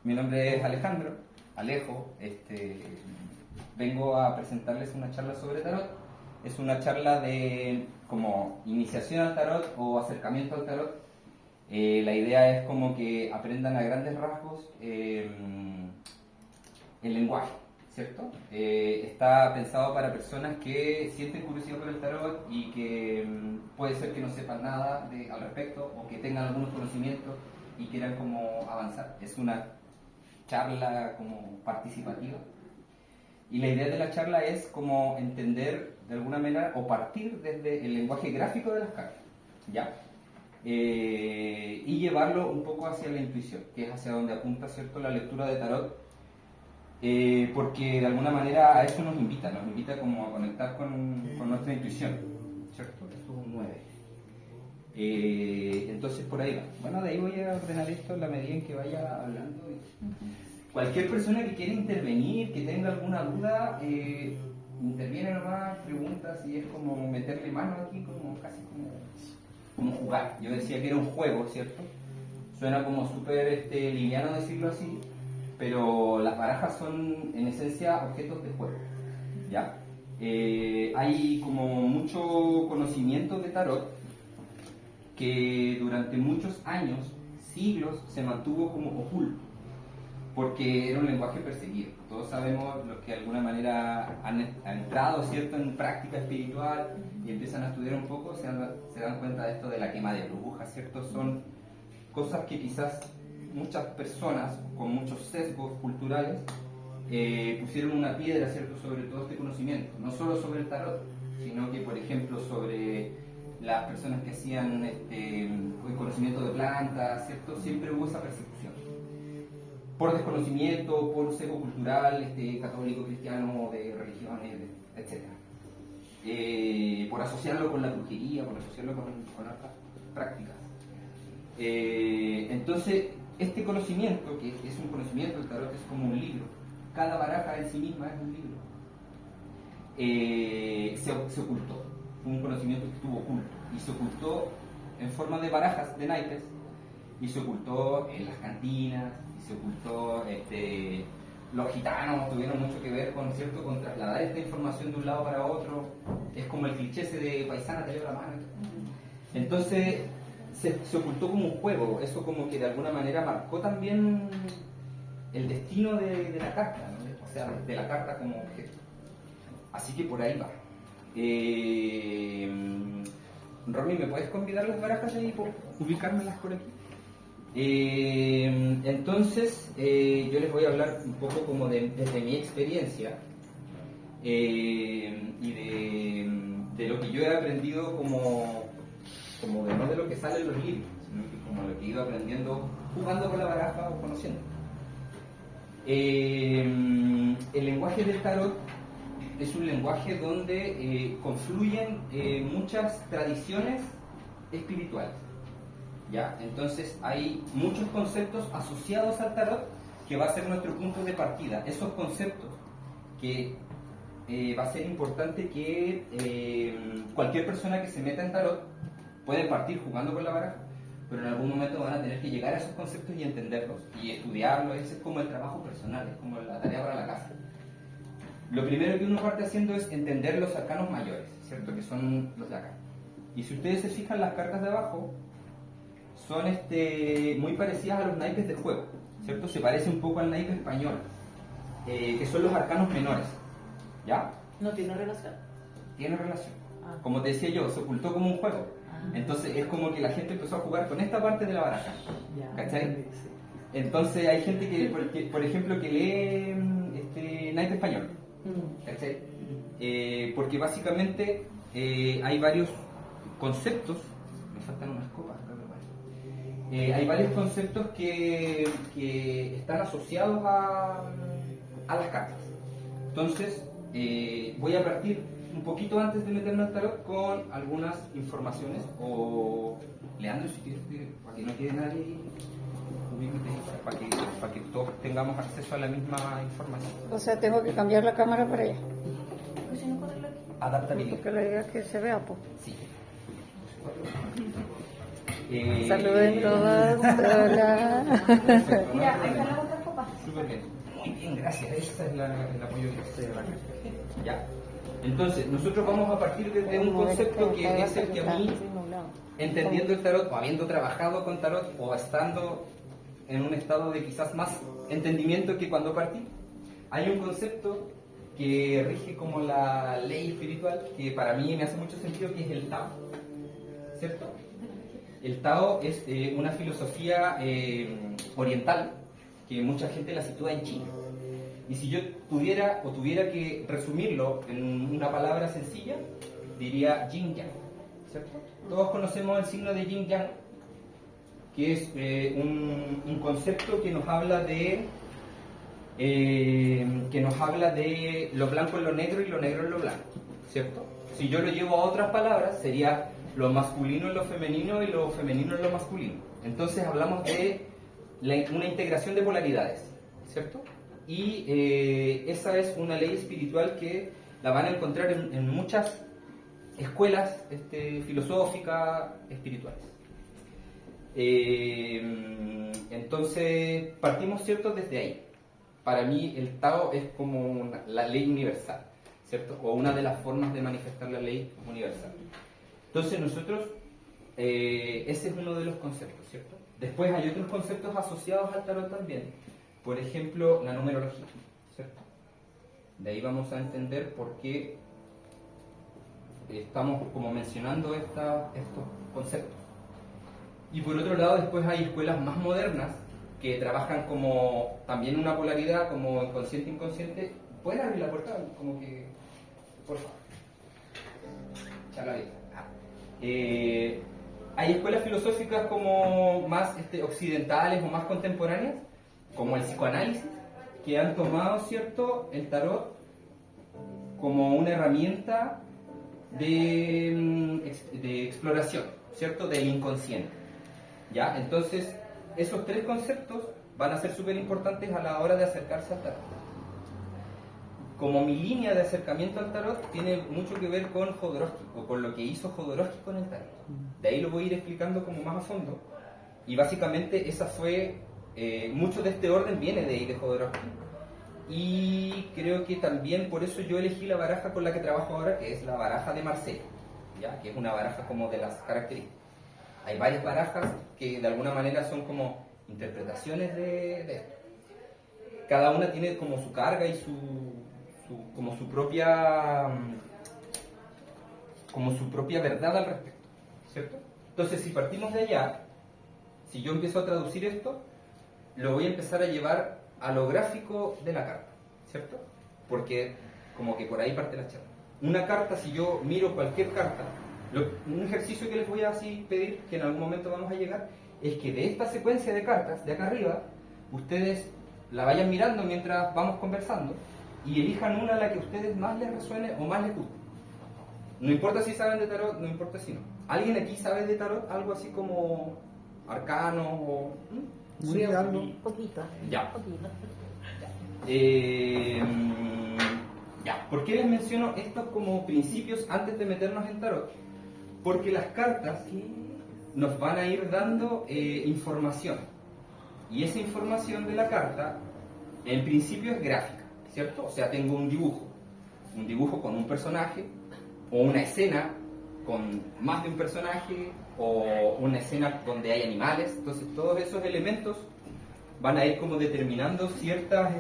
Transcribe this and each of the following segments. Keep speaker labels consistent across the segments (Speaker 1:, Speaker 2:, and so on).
Speaker 1: Mi nombre es Alejandro, Alejo. Vengo a presentarles una charla sobre tarot. Es una charla de como iniciación al tarot o acercamiento al tarot. La idea es como que aprendan a grandes rasgos el lenguaje, ¿cierto? Está pensado para personas que sienten curiosidad por el tarot y que puede ser que no sepan nada al respecto o que tengan algunos conocimientos y quieran como avanzar. Es una charla como participativa. Y la idea de la charla es como entender de alguna manera o partir desde el lenguaje gráfico de las cartas, ¿ya? Y llevarlo un poco hacia la intuición, que es hacia donde apunta, ¿cierto?, la lectura de tarot, porque de alguna manera a eso nos invita como a conectar con nuestra intuición, ¿cierto? Esto es un 9. Entonces por ahí va. Bueno, de ahí voy a ordenar esto en la medida en que vaya hablando. Cualquier persona que quiera intervenir, que tenga alguna duda, interviene nomás, pregunta, si es como meterle mano aquí, como casi como jugar. Yo decía que era un juego, ¿cierto? Suena como súper liviano decirlo así, pero las barajas son en esencia objetos de juego, ¿ya? Hay como mucho conocimiento de tarot que durante muchos años, siglos, se mantuvo como oculto, porque era un lenguaje perseguido. Todos sabemos los que de alguna manera han entrado, ¿cierto?, en práctica espiritual y empiezan a estudiar un poco, se dan cuenta de esto de la quema de brujas, ¿cierto? Son cosas que quizás muchas personas con muchos sesgos culturales pusieron una piedra, ¿cierto?, sobre todo este conocimiento, no solo sobre el tarot, sino que, por ejemplo, sobre las personas que hacían el conocimiento de plantas, ¿cierto? Siempre hubo esa persecución. Por desconocimiento, por un sesgo cultural, católico, cristiano, de religiones, etc. Por asociarlo con la brujería, por asociarlo con otras prácticas. Entonces, este conocimiento, que es un conocimiento, el tarot es como un libro, cada baraja en sí misma es un libro, se ocultó. Fue un conocimiento que estuvo oculto y se ocultó en forma de barajas, de naipes, y se ocultó en las cantinas, y se ocultó, los gitanos tuvieron mucho que ver con, ¿cierto?, con trasladar esta información de un lado para otro. Es como el cliché ese de paisana te lleva la mano. Entonces se ocultó como un juego. Eso como que de alguna manera marcó también el destino de la carta, ¿no? O sea, de la carta como objeto. Así que por ahí va. Romy, ¿me puedes convidar las barajas ahí por ubicármelas por aquí? Entonces, yo les voy a hablar un poco como desde mi experiencia y de lo que yo he aprendido como no de lo que sale en los libros, sino que como lo que he ido aprendiendo jugando con la baraja o conociendo. El lenguaje del tarot es un lenguaje donde confluyen muchas tradiciones espirituales, ¿ya? Entonces hay muchos conceptos asociados al tarot que va a ser nuestro punto de partida. Esos conceptos que va a ser importante que cualquier persona que se meta en tarot puede partir jugando con la baraja, pero en algún momento van a tener que llegar a esos conceptos y entenderlos y estudiarlos. Ese es como el trabajo personal, es como la tarea para la casa. Lo primero que uno parte haciendo es entender los arcanos mayores, ¿cierto?, que son los de acá. Y si ustedes se fijan, las cartas de abajo son muy parecidas a los naipes de juego, ¿cierto? Se parece un poco al naipe español, que son los arcanos menores, ¿ya?
Speaker 2: ¿No tiene relación?
Speaker 1: Tiene relación. Como te decía yo, se ocultó como un juego. Entonces es como que la gente empezó a jugar con esta parte de la baraja, ¿cachai? Entonces hay gente que, por ejemplo, que lee naipe español, ¿cachai? Porque básicamente hay varios conceptos, me faltan unas copas, creo que bueno. Hay varios conceptos que están asociados a las cartas. Entonces voy a partir un poquito antes de meterme al tarot con algunas informaciones, o Leandro, si quieres, para que no quede nadie, para que todos tengamos acceso a la misma información.
Speaker 3: O sea, tengo que cambiar la cámara para allá.
Speaker 2: Pues si no ponerlo aquí.
Speaker 1: Adaptabilidad.
Speaker 3: Porque la idea es que se vea, pues.
Speaker 1: Sí.
Speaker 3: Saluden todas. Hola.
Speaker 2: Mira, ahí están las otras copas.
Speaker 1: súper bien. Muy bien, gracias. Ese es el apoyo que se da. Ya. Entonces, nosotros vamos a partir de un concepto que es el que a mí, entendiendo el tarot, o habiendo trabajado con tarot, o estando en un estado de quizás más entendimiento que cuando partí, hay un concepto que rige como la ley espiritual, que para mí me hace mucho sentido, que es el Tao, ¿cierto? El Tao es una filosofía oriental que mucha gente la sitúa en China. Y si yo tuviera que resumirlo en una palabra sencilla, diría Yin Yang, ¿cierto? Todos conocemos el signo de Yin Yang, que es un concepto que nos habla de lo blanco en lo negro y lo negro en lo blanco, ¿cierto? Si yo lo llevo a otras palabras, sería lo masculino en lo femenino y lo femenino en lo masculino. Entonces hablamos de una integración de polaridades, ¿cierto? Y esa es una ley espiritual que la van a encontrar en muchas escuelas filosóficas espirituales. Entonces partimos, ¿cierto?, desde ahí. Para mí el Tao es como la ley universal, ¿cierto? O una de las formas de manifestar la ley universal. Entonces nosotros, ese es uno de los conceptos, ¿cierto? Después hay otros conceptos asociados al tarot también. Por ejemplo, la numerología, ¿cierto? De ahí vamos a entender por qué estamos como mencionando estos conceptos. Y por otro lado, después hay escuelas más modernas que trabajan como también una polaridad, como inconsciente inconsciente. ¿Pueden abrir la puerta? Como que, por favor. Charla abierta. Hay escuelas filosóficas como más occidentales o más contemporáneas, como el psicoanálisis, que han tomado, ¿cierto?, el tarot como una herramienta de exploración, ¿cierto?, del inconsciente. ¿Ya? Entonces, esos tres conceptos van a ser súper importantes a la hora de acercarse al tarot. Como mi línea de acercamiento al tarot tiene mucho que ver con Jodorowsky, o con lo que hizo Jodorowsky con el tarot. De ahí lo voy a ir explicando como más a fondo. Y básicamente esa fue, mucho de este orden viene de ahí, de Jodorowsky. Y creo que también por eso yo elegí la baraja con la que trabajo ahora, que es la baraja de Marseille, ¿ya? Que es una baraja como de las características. Hay varias barajas que de alguna manera son como interpretaciones de esto. Cada una tiene como su carga y como su propia verdad al respecto, ¿cierto? Entonces, si partimos de allá, si yo empiezo a traducir esto, lo voy a empezar a llevar a lo gráfico de la carta, ¿cierto? Porque como que por ahí parte la charla. Una carta, si yo miro cualquier carta, un ejercicio que les voy a así pedir, que en algún momento vamos a llegar, es que de esta secuencia de cartas, de acá arriba, ustedes la vayan mirando mientras vamos conversando y elijan una a la que a ustedes más les resuene o más les guste. No importa si saben de tarot, no importa si no. ¿Alguien aquí sabe de tarot? Algo así como arcano o...
Speaker 4: Sí, algo.
Speaker 2: Poquito.
Speaker 1: Ya.
Speaker 2: Poquito.
Speaker 1: Ya. ¿Por qué les menciono esto como principios antes de meternos en tarot? Porque las cartas nos van a ir dando información. Y esa información de la carta, en principio es gráfica, ¿cierto? O sea, tengo un dibujo con un personaje, o una escena con más de un personaje, o una escena donde hay animales. Entonces todos esos elementos van a ir como determinando ciertas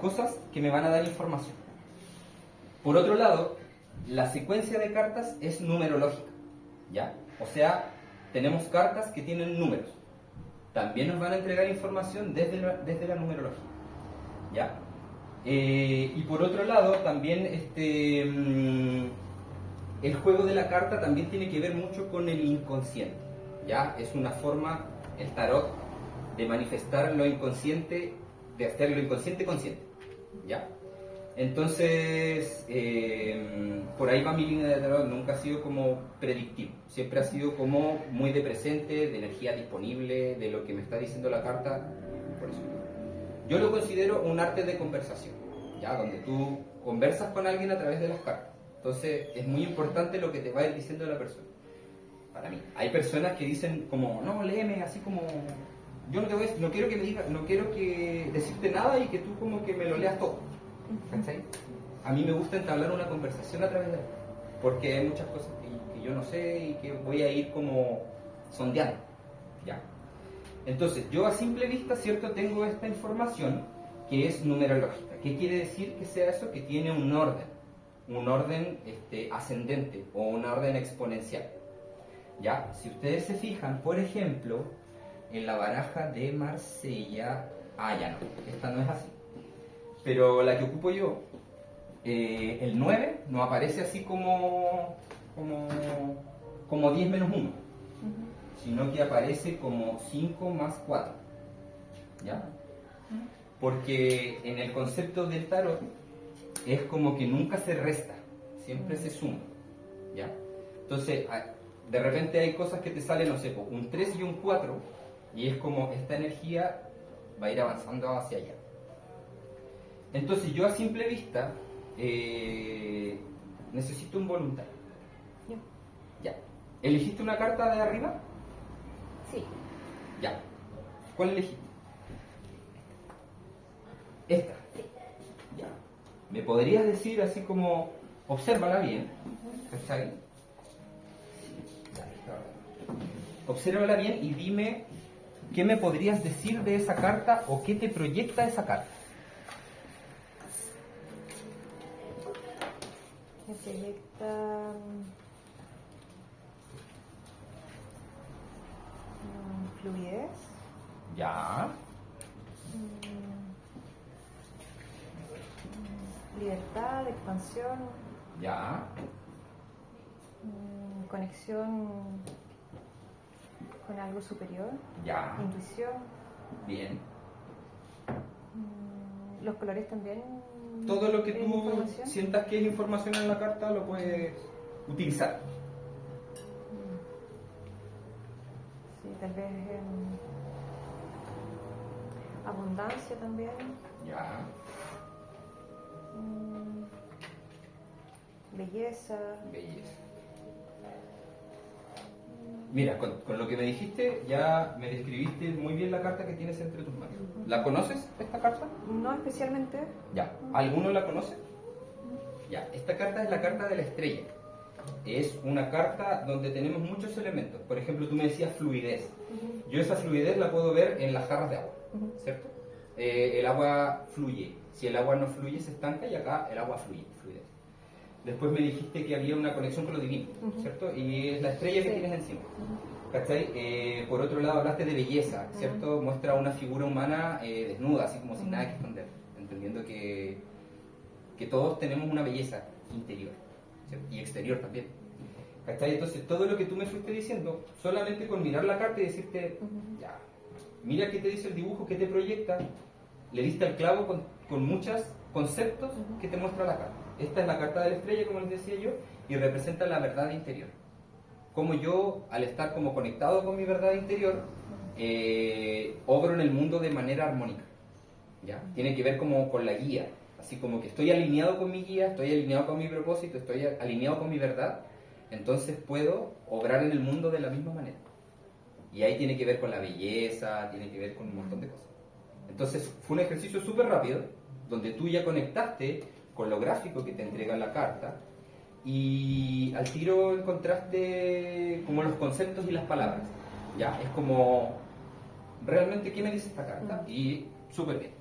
Speaker 1: cosas que me van a dar información. Por otro lado, la secuencia de cartas es numerológica, ¿ya? O sea, tenemos cartas que tienen números. También nos van a entregar información desde la numerología, ¿ya? Y por otro lado, también el juego de la carta también tiene que ver mucho con el inconsciente, ¿ya? Es una forma, el tarot, de manifestar lo inconsciente, de hacer lo inconsciente consciente, ¿ya? Entonces, por ahí va mi línea de tarot. Nunca ha sido como predictivo, siempre ha sido como muy de presente, de energía disponible, de lo que me está diciendo la carta. Por eso yo lo considero un arte de conversación, ¿ya? Donde tú conversas con alguien a través de las cartas. Entonces es muy importante lo que te va a ir diciendo la persona. Para mí, hay personas que dicen como, no, léeme así como yo no quiero que me digas, no quiero que decirte nada y que tú como que me lo leas todo. ¿Cachai? A mí me gusta entablar una conversación a través de él, porque hay muchas cosas que yo no sé y que voy a ir como sondeando. ¿Ya? Entonces, yo a simple vista, ¿cierto? Tengo esta información que es numerológica. ¿Qué quiere decir que sea eso? Que tiene un orden ascendente o un orden exponencial. ¿Ya? Si ustedes se fijan, por ejemplo, en la baraja de Marsella, ya no, esta no es así. Pero la que ocupo yo, el 9 no aparece así como 10 menos 1, sino que aparece como 5 más 4. ¿Ya? Porque en el concepto del tarot es como que nunca se resta, siempre se suma. ¿Ya? Entonces, de repente hay cosas que te salen, no sé, un 3 y un 4, y es como esta energía va a ir avanzando hacia allá. Entonces yo a simple vista necesito un voluntario. Ya. ¿Elegiste una carta de arriba?
Speaker 2: Sí.
Speaker 1: Ya. ¿Cuál elegiste? Esta. Ya. ¿Me podrías decir así como, obsérvala bien? ¿Cachai? Obsérvala bien y dime qué me podrías decir de esa carta o qué te proyecta esa carta.
Speaker 2: Me proyecta fluidez,
Speaker 1: Ya.
Speaker 2: libertad, expansión,
Speaker 1: Ya.
Speaker 2: conexión con algo superior,
Speaker 1: Ya.
Speaker 2: intuición.
Speaker 1: Bien.
Speaker 2: Los colores también.
Speaker 1: Todo lo que
Speaker 2: ¿Es
Speaker 1: tú
Speaker 2: información?
Speaker 1: sientas que es información en la carta lo puedes utilizar.
Speaker 2: Sí, tal vez abundancia también.
Speaker 1: Ya.
Speaker 2: Belleza.
Speaker 1: Belleza. Mira, con lo que me dijiste ya me describiste muy bien la carta que tienes entre tus manos. ¿La conoces, esta carta?
Speaker 2: No especialmente.
Speaker 1: Ya. ¿Alguno la conoce? Ya. Esta carta es la carta de la estrella. Es una carta donde tenemos muchos elementos. Por ejemplo, tú me decías fluidez. Yo esa fluidez la puedo ver en las jarras de agua, ¿cierto? El agua fluye. Si el agua no fluye, se estanca, y acá el agua fluye, fluidez. Después me dijiste que había una conexión con lo divino, ¿cierto? Y es la estrella que tienes encima. ¿Cachai? Por otro lado, hablaste de belleza, ¿cierto? Muestra una figura humana desnuda, así como sin nada que esconder, entendiendo que todos tenemos una belleza interior, ¿cierto? Y exterior también. ¿Cachai? Entonces, todo lo que tú me fuiste diciendo, solamente con mirar la carta y decirte, ya, mira qué te dice el dibujo, qué te proyecta, le diste al clavo con muchos conceptos que te muestra la carta. Esta es la carta de la estrella, como les decía yo, y representa la verdad interior. Como yo, al estar como conectado con mi verdad interior, obro en el mundo de manera armónica. ¿Ya? Tiene que ver como con la guía, así como que estoy alineado con mi guía, estoy alineado con mi propósito, estoy alineado con mi verdad, entonces puedo obrar en el mundo de la misma manera. Y ahí tiene que ver con la belleza, tiene que ver con un montón de cosas. Entonces fue un ejercicio súper rápido, donde tú ya conectaste con lo gráfico que te entrega la carta, y al tiro encontraste como los conceptos y las palabras. Ya, es como, realmente, ¿qué me dice esta carta? Y súper bien.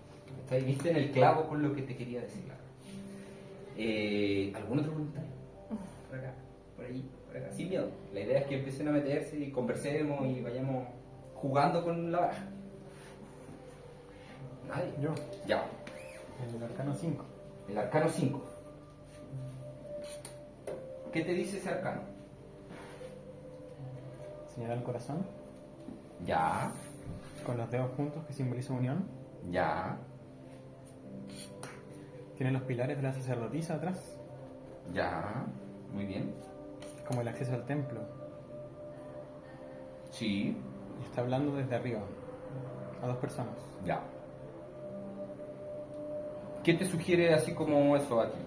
Speaker 1: Viste en el clavo con lo que te quería decir. ¿Algún otro comentario? Por acá, por allí, por acá. Sin miedo. La idea es que empiecen a meterse y conversemos y vayamos jugando con la baraja. ¿Nadie?
Speaker 4: Yo,
Speaker 1: Ya.
Speaker 4: el arcano 5.
Speaker 1: El arcano 5. ¿Qué te dice ese arcano?
Speaker 4: Señala el corazón
Speaker 1: Ya,
Speaker 4: con los dedos juntos que simboliza unión.
Speaker 1: ya,
Speaker 4: Tiene los pilares de la sacerdotisa atrás,
Speaker 1: ya. Muy bien.
Speaker 4: como el acceso al templo.
Speaker 1: Sí,
Speaker 4: Y está hablando desde arriba a dos personas.
Speaker 1: ya. ¿Qué te sugiere así como eso a ti?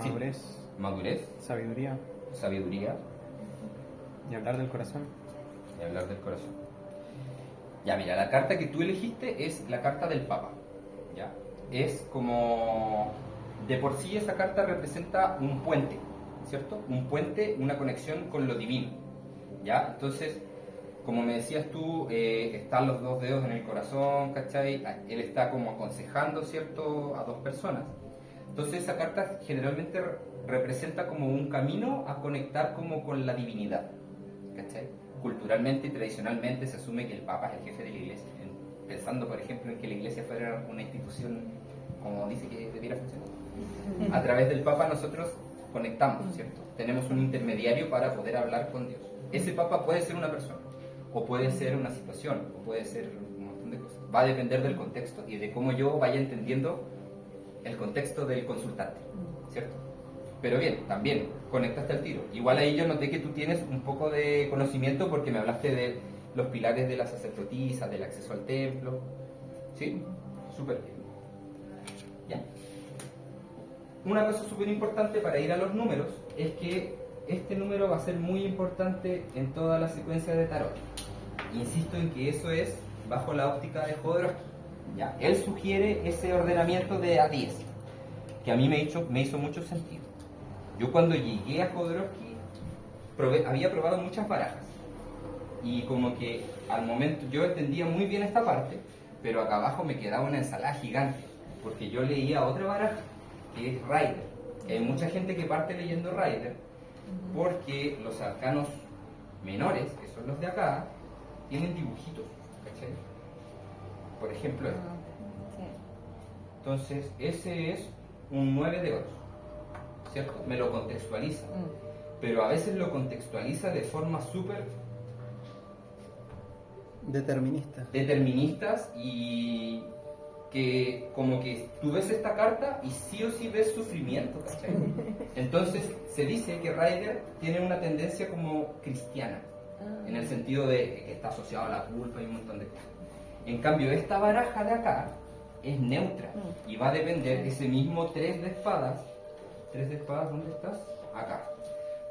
Speaker 1: Sí.
Speaker 4: Madurez,
Speaker 1: Madurez,
Speaker 4: sabiduría
Speaker 1: sabiduría
Speaker 4: y hablar del corazón.
Speaker 1: y hablar del corazón. Ya, mira, la carta que tú elegiste es la carta del Papa. ¿Ya? Es como... De por sí esa carta representa un puente, ¿cierto? Un puente, una conexión con lo divino. ¿Ya? Entonces, como me decías tú, están los dos dedos en el corazón, ¿cachai? Él está como aconsejando, ¿cierto? A dos personas. Entonces esa carta generalmente representa como un camino a conectar como con la divinidad, ¿cachai? Culturalmente y tradicionalmente se asume que el Papa es el jefe de la Iglesia, pensando por ejemplo en que la Iglesia fuera una institución como dice que debiera funcionar. A través del Papa nosotros conectamos, ¿cierto? Tenemos un intermediario para poder hablar con Dios. Ese Papa puede ser una persona, o puede ser una situación, o puede ser un montón de cosas. Va a depender del contexto y de cómo yo vaya entendiendo el contexto del consultante, ¿cierto? Pero bien, también conectaste al tiro. Igual ahí yo noté que tú tienes un poco de conocimiento porque me hablaste de los pilares de la sacerdotisa, del acceso al templo. ¿Sí? Súper bien. Ya. Una cosa súper importante para ir a los números es que este número va a ser muy importante en toda la secuencia de tarot. Insisto en que eso es bajo la óptica de Jodorowsky. ¿Ya? Él sugiere ese ordenamiento de A10, que a mí me hizo mucho sentido. Yo cuando llegué a Jodorowsky había probado muchas barajas y como que al momento yo entendía muy bien esta parte, pero acá abajo me quedaba una ensalada gigante, porque yo leía otra baraja, que es Rider. Hay mucha gente que parte leyendo Rider porque los arcanos menores, que son los de acá, tienen dibujitos, ¿cachai? Por ejemplo, este. Entonces, ese es un 9 de oros, ¿cierto? Me lo contextualiza, pero a veces lo contextualiza de forma súper deterministas y que como que tú ves esta carta y sí o sí ves sufrimiento, ¿cachai? Entonces, se dice que Rider tiene una tendencia como cristiana, en el sentido de que está asociado a la culpa y un montón de cosas. En cambio, esta baraja de acá es neutra y va a depender ese mismo 3 de espadas. ¿3 de espadas dónde estás? Acá.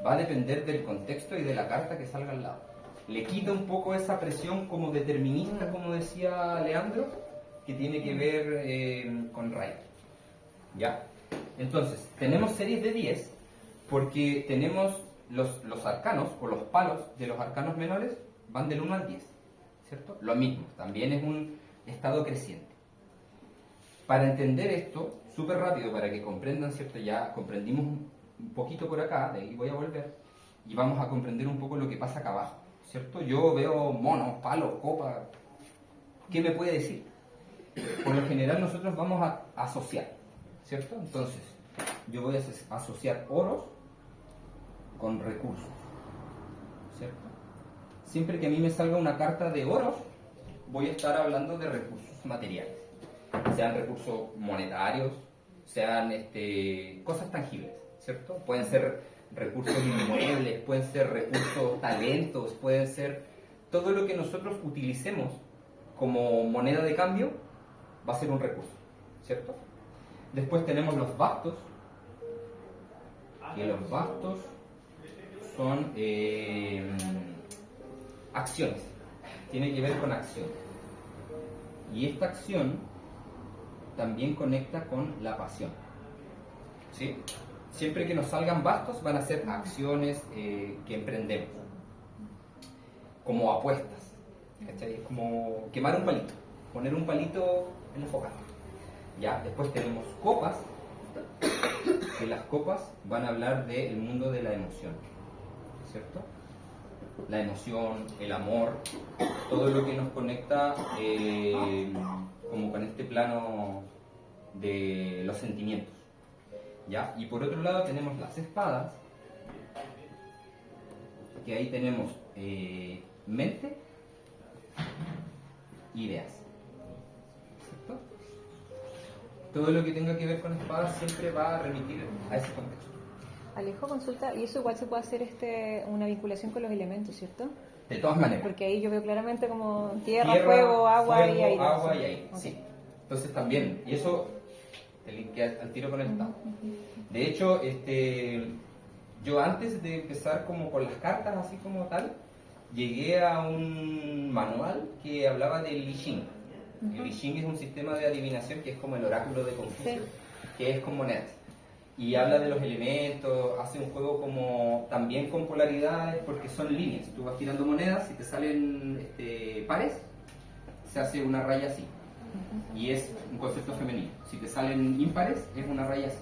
Speaker 1: Va a depender del contexto y de la carta que salga al lado. Le quita un poco esa presión como determinista, como decía Leandro, que tiene que ver con Rider. ¿Ya? Entonces, tenemos series de 10 porque tenemos los arcanos o los palos de los arcanos menores van del 1 al 10. ¿Cierto? Lo mismo, también es un estado creciente. Para entender esto, súper rápido, para que comprendan, ¿cierto? Ya comprendimos un poquito por acá, de ahí voy a volver, y vamos a comprender un poco lo que pasa acá abajo, ¿cierto? Yo veo monos, palos, copas, ¿qué me puede decir? Por lo general nosotros vamos a asociar, ¿cierto? Entonces, yo voy a asociar oros con recursos, ¿cierto? Siempre que a mí me salga una carta de oros, voy a estar hablando de recursos materiales, sean recursos monetarios, sean cosas tangibles, ¿cierto? Pueden ser recursos inmuebles, pueden ser recursos, talentos, pueden ser todo lo que nosotros utilicemos como moneda de cambio va a ser un recurso, ¿cierto? Después tenemos los bastos, que los bastos son acciones, tiene que ver con acción. Y esta acción también conecta con la pasión, ¿sí? Siempre que nos salgan bastos van a ser acciones que emprendemos, como apuestas, ¿cachai? Es como quemar un palito, poner un palito en la fogata. Ya, después tenemos copas, que las copas van a hablar del mundo de la emoción, ¿cierto? La emoción, el amor, todo lo que nos conecta como con este plano de los sentimientos, ¿ya? Y por otro lado tenemos las espadas, que ahí tenemos mente, ideas, ¿cierto? Todo lo que tenga que ver con espadas siempre va a remitir a ese contexto.
Speaker 2: Alejo, consulta, y eso igual se puede hacer una vinculación con los elementos, ¿cierto?
Speaker 1: De todas maneras.
Speaker 2: Porque ahí yo veo claramente como tierra, fuego, agua y aire.
Speaker 1: Agua y aire,
Speaker 2: Okay.
Speaker 1: sí. Entonces también, y eso te linkea al tiro con el estado. De hecho, yo antes de empezar como con las cartas, así como tal, llegué a un manual que hablaba del I Ching. El I Ching es un sistema de adivinación que es como el oráculo de Confucio,
Speaker 2: Sí.
Speaker 1: que es con monedas. Y habla de los elementos, hace un juego como también con polaridades porque son líneas. Tú vas tirando monedas, si te salen pares, se hace una raya así. Y es un concepto femenino. Si te salen impares, es una raya así.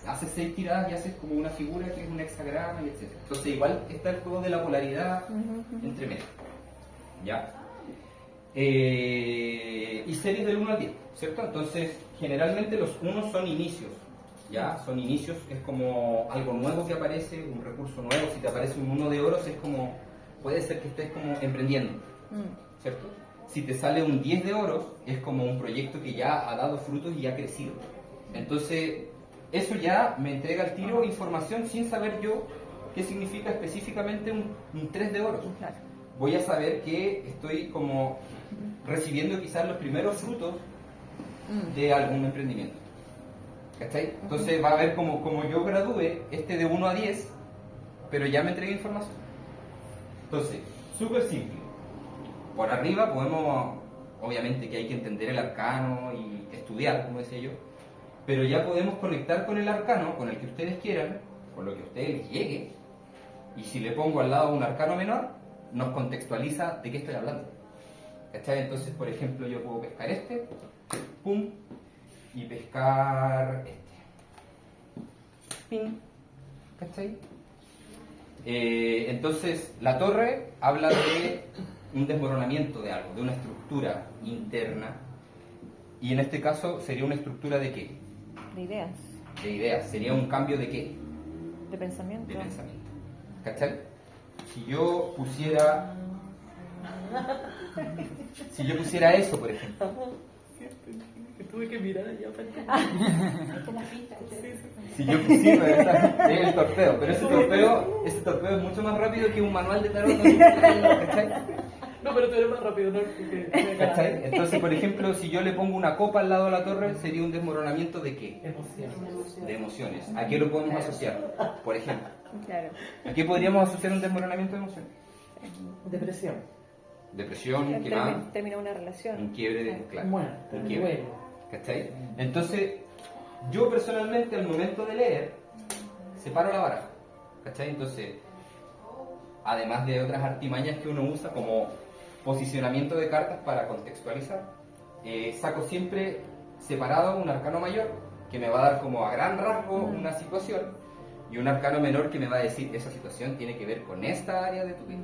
Speaker 1: Haces 6 tiradas y haces como una figura que es un hexagrama y etc. Entonces igual está el juego de la polaridad entre medio. ¿Ya? Y series del 1 al 10, ¿cierto? Entonces, generalmente los 1 son inicios. ¿Ya? Son inicios, es como algo nuevo que aparece, un recurso nuevo. Si te aparece un 1 de oros, es como, puede ser que estés como emprendiendo, ¿cierto? Si te sale un 10 de oros, es como un proyecto que ya ha dado frutos y ha crecido. Entonces, eso ya me entrega al tiro información sin saber yo qué significa específicamente un 3 de oros.
Speaker 2: Claro.
Speaker 1: Voy a saber que estoy como recibiendo quizás los primeros frutos de algún emprendimiento. ¿Cachai? Entonces va a ver como yo gradúe de 1 a 10, pero ya me entregué información. Entonces, súper simple. Por arriba podemos, obviamente que hay que entender el arcano y estudiar, como decía yo, pero ya podemos conectar con el arcano, con el que ustedes quieran, con lo que a ustedes les llegue, y si le pongo al lado un arcano menor, nos contextualiza de qué estoy hablando. ¿Cachai? Entonces, por ejemplo, yo puedo pescar pum, y pescar pin, ¿cachai? Entonces, la torre habla de un desmoronamiento de algo, de una estructura interna, y en este caso sería una estructura de qué?
Speaker 2: De ideas,
Speaker 1: De ideas, sería un cambio de qué?
Speaker 2: de pensamiento.
Speaker 1: De pensamiento. ¿Cachai? Si yo pusiera eso, por ejemplo.
Speaker 5: Tuve que mirar allá para
Speaker 1: Si yo pusiera es el torpeo, pero ese torpeo es mucho más rápido que un manual de tarot. ¿Cachai?
Speaker 5: No, pero tú eres más rápido, ¿no?
Speaker 1: ¿Cachai? Entonces, por ejemplo, si yo le pongo una copa al lado de la torre, sería un desmoronamiento de qué? De emociones. ¿A qué lo podemos asociar? Por ejemplo,
Speaker 2: Claro.
Speaker 1: ¿a qué podríamos asociar un desmoronamiento de emociones?
Speaker 5: Depresión.
Speaker 1: Depresión, ¿qué más?
Speaker 2: Termina una relación.
Speaker 1: Un quiebre, claro.
Speaker 5: Muerte,
Speaker 1: Un quiebre.
Speaker 5: duelo.
Speaker 1: ¿Cachai? Entonces, yo personalmente al momento de leer, separo la baraja. ¿Cachai? Entonces, además de otras artimañas que uno usa como posicionamiento de cartas para contextualizar, saco siempre separado un arcano mayor que me va a dar como a gran rasgo una situación y un arcano menor que me va a decir esa situación tiene que ver con esta área de tu vida.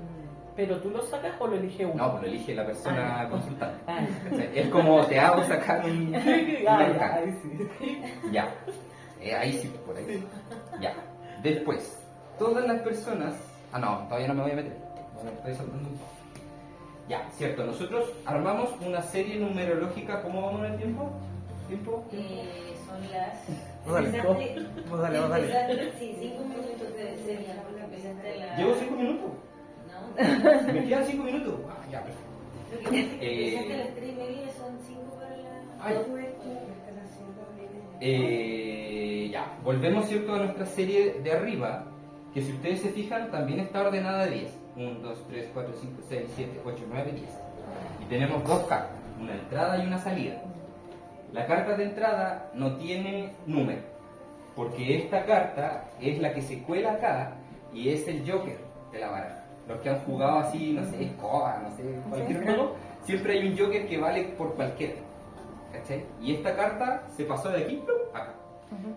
Speaker 5: ¿Pero tú lo sacas o lo elige uno?
Speaker 1: No, pues lo elige la persona consultante.
Speaker 5: Ah.
Speaker 1: ¿Cachai? Es como te hago sacar un arcano.
Speaker 5: Ay, sí.
Speaker 1: Ya. Ahí sí, por ahí. Ya. Después, todas las personas... Ah, no, todavía no me voy a meter. Bueno, estoy saltando un poco. Ya, cierto. Nosotros armamos una serie numerológica. ¿Cómo vamos en el tiempo? ¿Tiempo?
Speaker 6: Son las...
Speaker 4: Vos dale.
Speaker 6: Empezaste-
Speaker 4: Vos dale, vos dale.
Speaker 6: empezaste- Sí, 5 minutos serían porque empezaste la...
Speaker 1: Llevo 5 minutos.
Speaker 6: No,
Speaker 1: Me quedan 5 minutos. Ah, ya, perfecto.
Speaker 6: lo que empezaste a las 3:30, son 5 para la...
Speaker 1: Ay. Ya, volvemos cierto a nuestra serie de arriba, que si ustedes se fijan también está ordenada de 10. 1, 2, 3, 4, 5, 6, 7, 8, 9, 10. Y tenemos dos cartas, una entrada y una salida. La carta de entrada no tiene número, porque esta carta es la que se cuela acá y es el Joker de la baraja. Los que han jugado así, no sé, escoba, no sé, cualquier juego, siempre hay un Joker que vale por cualquiera. ¿Cachai? Y esta carta se pasó de aquí a acá.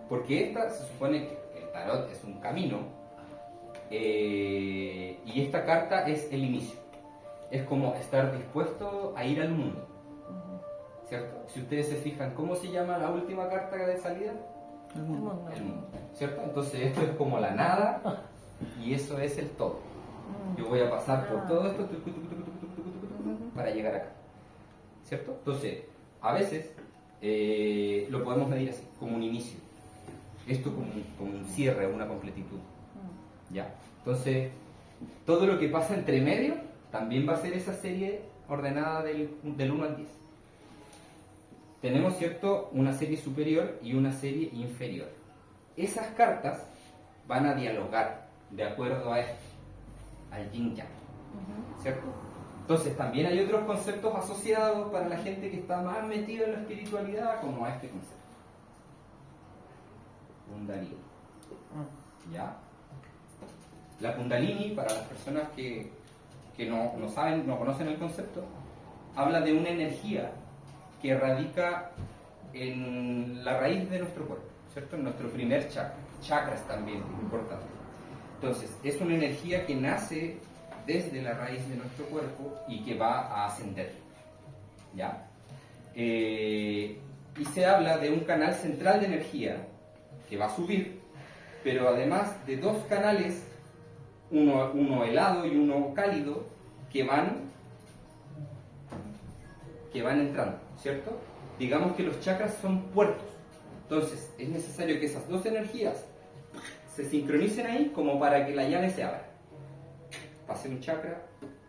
Speaker 1: Porque esta se supone que el tarot es un camino y esta carta es el inicio. Es como estar dispuesto a ir al mundo. ¿Cierto? Si ustedes se fijan, ¿cómo se llama la última carta de salida?
Speaker 2: El mundo.
Speaker 1: El mundo. ¿Cierto? Entonces esto es como la nada y eso es el todo. Yo voy a pasar por todo esto para llegar acá. ¿Cierto? Entonces, a veces lo podemos medir así, como un inicio. Esto como un cierre, una completitud. ¿Ya? Entonces, todo lo que pasa entre medio también va a ser esa serie ordenada del 1 al 10. Tenemos, ¿cierto?, una serie superior y una serie inferior. Esas cartas van a dialogar de acuerdo a esto, al yin yang. ¿cierto? Entonces también hay otros conceptos asociados para la gente que está más metida en la espiritualidad, como a este concepto. Kundalini. ¿Ya? La Kundalini, para las personas que no saben, no conocen el concepto, habla de una energía que radica en la raíz de nuestro cuerpo, ¿cierto? En nuestro primer chakra. Chakras también, importante. Entonces, es una energía que nace desde la raíz de nuestro cuerpo y que va a ascender, ¿ya? Y se habla de un canal central de energía que va a subir, pero además de dos canales, uno helado y uno cálido, que van entrando, ¿cierto? Digamos que los chakras son puertos. Entonces, es necesario que esas dos energías se sincronicen ahí como para que la llave se abra. Pase un chakra,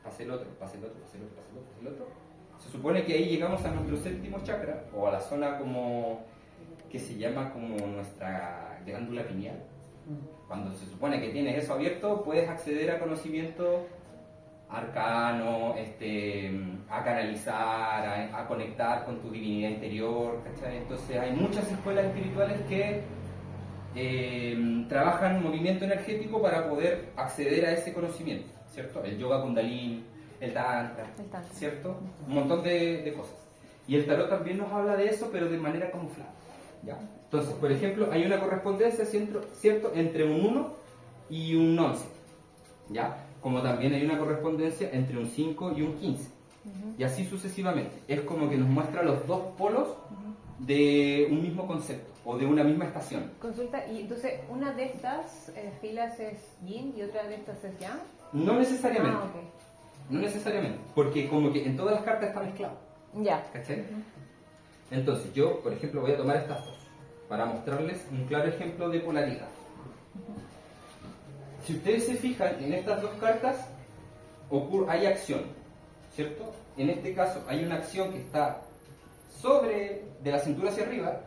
Speaker 1: pase el otro, pase el otro, pase el otro, pase el otro, pase el otro. Se supone que ahí llegamos a nuestro séptimo chakra, o a la zona como que se llama como nuestra glándula pineal. Cuando se supone que tienes eso abierto, puedes acceder a conocimiento arcano, a canalizar, a conectar con tu divinidad interior, ¿cachai? Entonces hay muchas escuelas espirituales que trabajan movimiento energético para poder acceder a ese conocimiento, ¿cierto? El yoga kundalini, el tantra, ¿cierto? Un montón de cosas. Y el tarot también nos habla de eso, pero de manera camuflada, ¿ya? Entonces, por ejemplo, hay una correspondencia, ¿cierto?, entre un 1 y un 11, ¿ya? Como también hay una correspondencia entre un 5 y un 15, y así sucesivamente. Es como que nos muestra los dos polos de un mismo concepto, o de una misma estación.
Speaker 2: Consulta, y entonces una de estas filas es yin y otra de estas es yang.
Speaker 1: No necesariamente.
Speaker 2: Ah, ok.
Speaker 1: No necesariamente, porque como que en todas las cartas está mezclado,
Speaker 2: Ya.
Speaker 1: ¿cachai? Entonces yo, por ejemplo, voy a tomar estas dos para mostrarles un claro ejemplo de polaridad. Si ustedes se fijan, en estas dos cartas hay acción, ¿cierto? En este caso hay una acción que está de la cintura hacia arriba,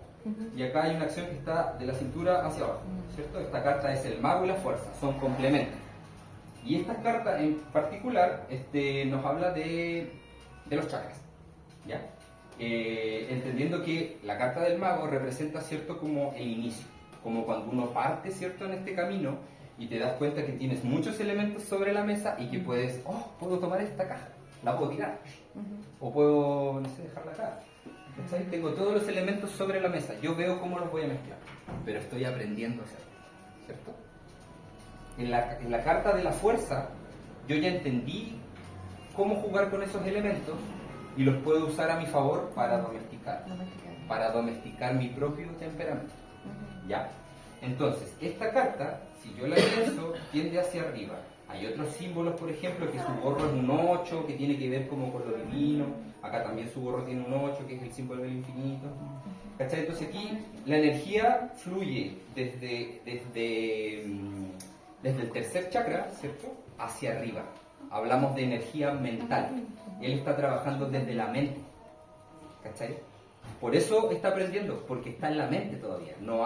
Speaker 1: y acá hay una acción que está de la cintura hacia abajo, ¿cierto? Esta carta es el mago y la fuerza, son complementos. Y esta carta en particular nos habla de los chakras, ¿ya? Entendiendo que la carta del mago representa, ¿cierto?, como el inicio, como cuando uno parte, ¿cierto?, en este camino y te das cuenta que tienes muchos elementos sobre la mesa y que puedes, puedo tomar esta caja, la puedo tirar, o puedo, no sé, dejarla acá. ¿Cachai? Tengo todos los elementos sobre la mesa, yo veo cómo los voy a mezclar, pero estoy aprendiendo a hacerlo, ¿cierto? En la carta de la fuerza, yo ya entendí cómo jugar con esos elementos y los puedo usar a mi favor para domesticar mi propio temperamento, ¿ya? Entonces, esta carta, si yo la pienso, tiende hacia arriba. Hay otros símbolos, por ejemplo, que su gorro es un 8, que tiene que ver como con lo divino. Acá también su gorro tiene un 8, que es el símbolo del infinito. ¿Cachai? Entonces aquí la energía fluye desde el tercer chakra, ¿cierto?, hacia arriba. Hablamos de energía mental. Él está trabajando desde la mente, ¿cachai? Por eso está aprendiendo, porque está en la mente todavía. No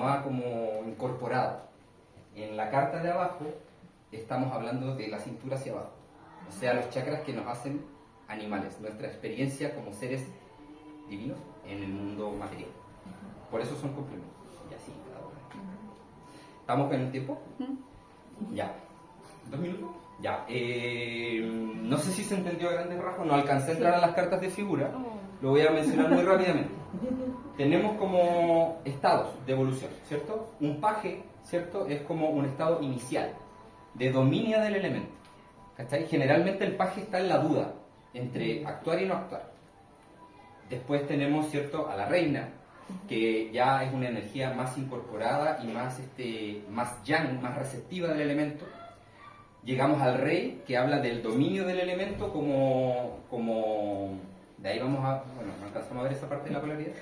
Speaker 1: ha como incorporado. En la carta de abajo estamos hablando de la cintura hacia abajo, o sea, los chakras que nos hacen animales, nuestra experiencia como seres divinos en el mundo material. Por eso son complementos. Y así, cada uno. ¿Estamos en el tiempo? Ya. 2 minutos. Ya. No sé si se entendió a grandes rasgos, no alcancé a entrar a las cartas de figura, lo voy a mencionar muy rápidamente. Tenemos como estados de evolución, ¿cierto? Un paje, ¿cierto?, es como un estado inicial de dominio del elemento, ¿cachai? Generalmente el paje está en la duda entre actuar y no actuar. Después tenemos, ¿cierto?, a la reina, que ya es una energía más incorporada y más yang, más receptiva del elemento. Llegamos al rey, que habla del dominio del elemento como de ahí vamos a, bueno, no alcanzamos a ver esa parte de la polaridad,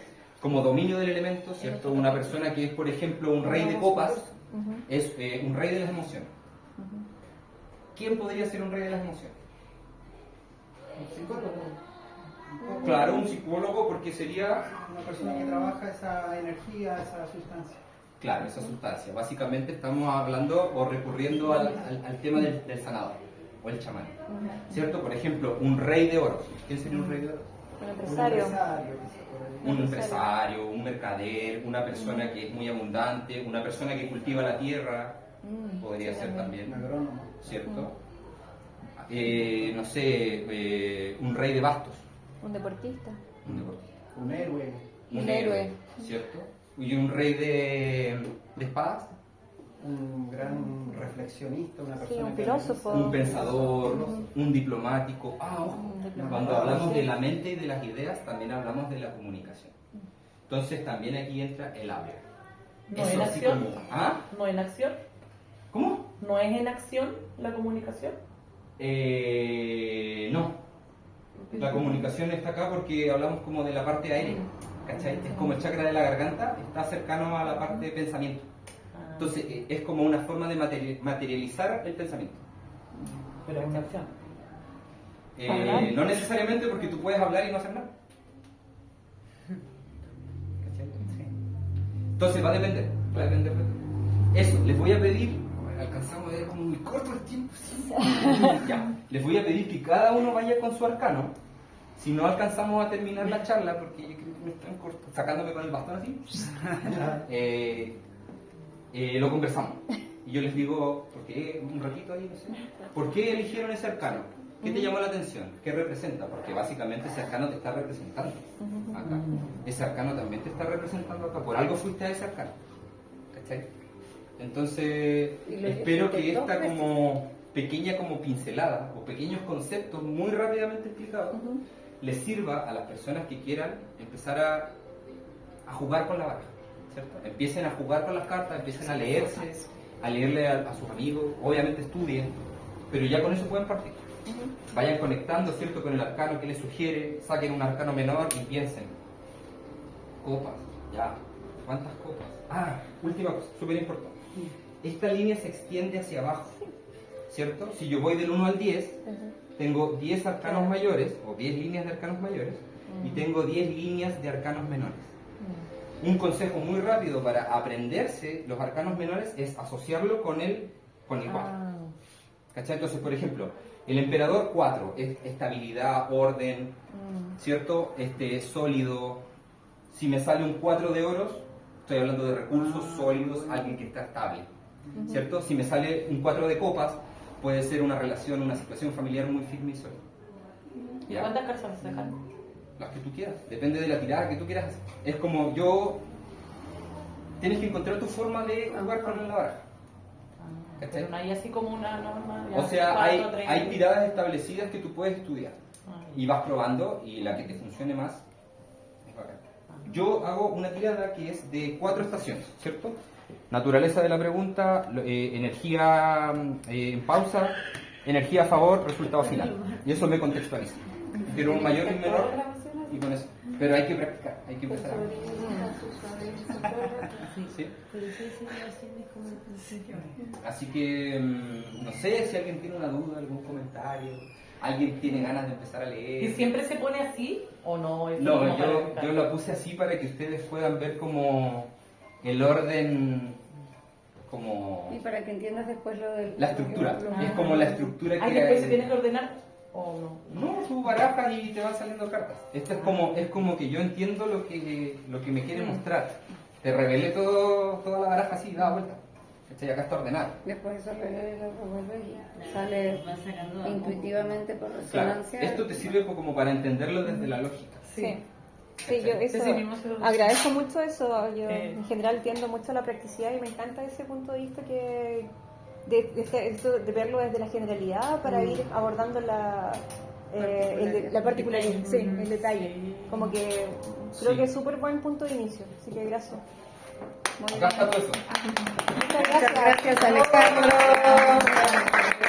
Speaker 1: como dominio del elemento, ¿cierto? Una persona que es, por ejemplo, un rey de copas, es un rey de las emociones. ¿Quién podría ser un rey de las emociones?
Speaker 7: Un psicólogo.
Speaker 1: Claro, un psicólogo, porque sería...
Speaker 7: Una persona que trabaja esa energía, esa sustancia.
Speaker 1: Claro, esa sustancia. Básicamente estamos hablando o recurriendo al tema del sanador o el chamán. ¿Cierto? Por ejemplo, un rey de oros. ¿Quién sería un rey de oros?
Speaker 2: Un empresario.
Speaker 1: Un empresario, un mercader, una persona que es muy abundante, una persona que cultiva la tierra, podría ser también,
Speaker 7: Un agrónomo.
Speaker 1: ¿cierto? No sé, un rey de bastos,
Speaker 2: Un deportista.
Speaker 1: un deportista.
Speaker 7: Un héroe.
Speaker 2: Un héroe.
Speaker 1: ¿Cierto? Y un rey de espadas,
Speaker 7: Un gran reflexionista, una persona
Speaker 2: un
Speaker 7: que
Speaker 2: filósofo.
Speaker 1: un pensador, un diplomático. Ojo,
Speaker 2: Un diplomático.
Speaker 1: cuando hablamos de la mente y de las ideas, también hablamos de la comunicación. Entonces también aquí entra el habla.
Speaker 5: ¿No
Speaker 1: Eso
Speaker 5: en
Speaker 1: así
Speaker 5: acción?
Speaker 1: como- ¿Ah?
Speaker 5: ¿No en acción?
Speaker 1: ¿Cómo?
Speaker 5: ¿No es en acción la comunicación?
Speaker 1: No. La comunicación está acá porque hablamos como de la parte aérea. ¿Cachai? Es como el chakra de la garganta, está cercano a la parte de pensamiento. Entonces es como una forma de materializar el pensamiento.
Speaker 5: Pero es acción.
Speaker 1: No necesariamente porque tú puedes hablar y no hacer nada. ¿Cachai? Entonces va a depender. Va a depender. Eso, les voy a pedir. Alcanzamos a ver como muy corto el tiempo. ¿Sí? Ya. Les voy a pedir que cada uno vaya con su arcano. Si no alcanzamos a terminar la charla, porque yo creo que me están sacándome con el bastón así, lo conversamos. Y yo les digo, ¿por qué? Un ratito ahí, no sé. ¿Por qué eligieron ese arcano? ¿Qué te llamó la atención? ¿Qué representa? Porque básicamente ese arcano te está representando acá. Ese arcano también te está representando acá. Por algo fuiste a ese arcano. ¿Cachai? Entonces,
Speaker 3: Y lo
Speaker 1: espero
Speaker 3: dijiste
Speaker 1: que
Speaker 3: dos
Speaker 1: esta
Speaker 3: veces.
Speaker 1: como pequeña como pincelada o pequeños conceptos muy rápidamente explicados les sirva a las personas que quieran empezar a jugar con la baraja, ¿cierto? Empiecen a jugar con las cartas, empiecen a leerse, a leerle a sus amigos, obviamente estudien, pero ya con eso pueden partir. Vayan conectando, ¿cierto?, con el arcano que les sugiere, saquen un arcano menor y piensen. Copas, ya. ¿Cuántas copas? Ah, última cosa, súper importante. Esta línea se extiende hacia abajo, ¿cierto? Si yo voy del 1 al 10, tengo 10 arcanos mayores, o 10 líneas de arcanos mayores, y tengo 10 líneas de arcanos menores. Un consejo muy rápido para aprenderse los arcanos menores es asociarlo con el 4. ¿Cachai? Entonces, por ejemplo, el emperador 4 es estabilidad, orden, ¿cierto? Sólido. Si me sale un 4 de oros, estoy hablando de recursos sólidos, alguien que está estable, ¿cierto? Si me sale un 4 de copas, puede ser una relación, una situación familiar muy firme y sólida.
Speaker 5: ¿Y
Speaker 1: ¿Ya?
Speaker 5: cuántas cartas se dejan?
Speaker 1: Las que tú quieras, depende de la tirada que tú quieras hacer. Es como tienes que encontrar tu forma de jugar con la baraja. ¿Cachai?
Speaker 5: Pero no hay así como una norma.
Speaker 1: O sea, hay
Speaker 5: 4, 3.
Speaker 1: hay tiradas establecidas que tú puedes estudiar y vas probando y la que te funcione más es bacán. Yo hago una tirada que es de 4 estaciones, ¿cierto? Naturaleza de la pregunta, energía en pausa, energía a favor, resultado final. Y eso me contextualiza. Quiero un mayor y un menor y con eso. Pero hay que practicar, hay que empezar a... ¿Sí? Así que, no sé si alguien tiene una duda, algún comentario, alguien tiene ganas de empezar a leer.
Speaker 5: ¿Y siempre se pone así o no? Es
Speaker 1: No,
Speaker 5: como para
Speaker 1: yo
Speaker 5: explicar.
Speaker 1: la puse así para que ustedes puedan ver como el orden, como
Speaker 3: Y para que entiendas después lo del...
Speaker 1: la estructura. Es como la estructura que
Speaker 5: ¿Ay, después
Speaker 1: hay.
Speaker 5: se tiene que ordenar o no?
Speaker 1: No, tú barajas y te van saliendo cartas. Esto es como que yo entiendo lo que me quiere mostrar. Te revelé toda la baraja así, da vuelta. ¿Cachai? Acá está ordenado.
Speaker 3: Después eso lo revuelves y sale
Speaker 6: Va sacando
Speaker 3: intuitivamente por
Speaker 1: Claro,
Speaker 3: resonancia.
Speaker 1: esto te sirve como para entenderlo desde la lógica.
Speaker 2: Sí. Sí, yo eso,
Speaker 5: Sí, mismo se lo-
Speaker 2: agradezco mucho eso. Yo
Speaker 5: Eh.
Speaker 2: en general tiendo mucho a la practicidad y me encanta ese punto de vista que esto de verlo desde la generalidad para ir abordando la particularidad, sí, el detalle. Como que creo
Speaker 1: Sí.
Speaker 2: que es súper buen punto de inicio. Así que gracias.
Speaker 3: Muy
Speaker 1: Acá está
Speaker 3: bien.
Speaker 1: todo eso.
Speaker 2: Muchas
Speaker 3: Muchas gracias, Alejandro.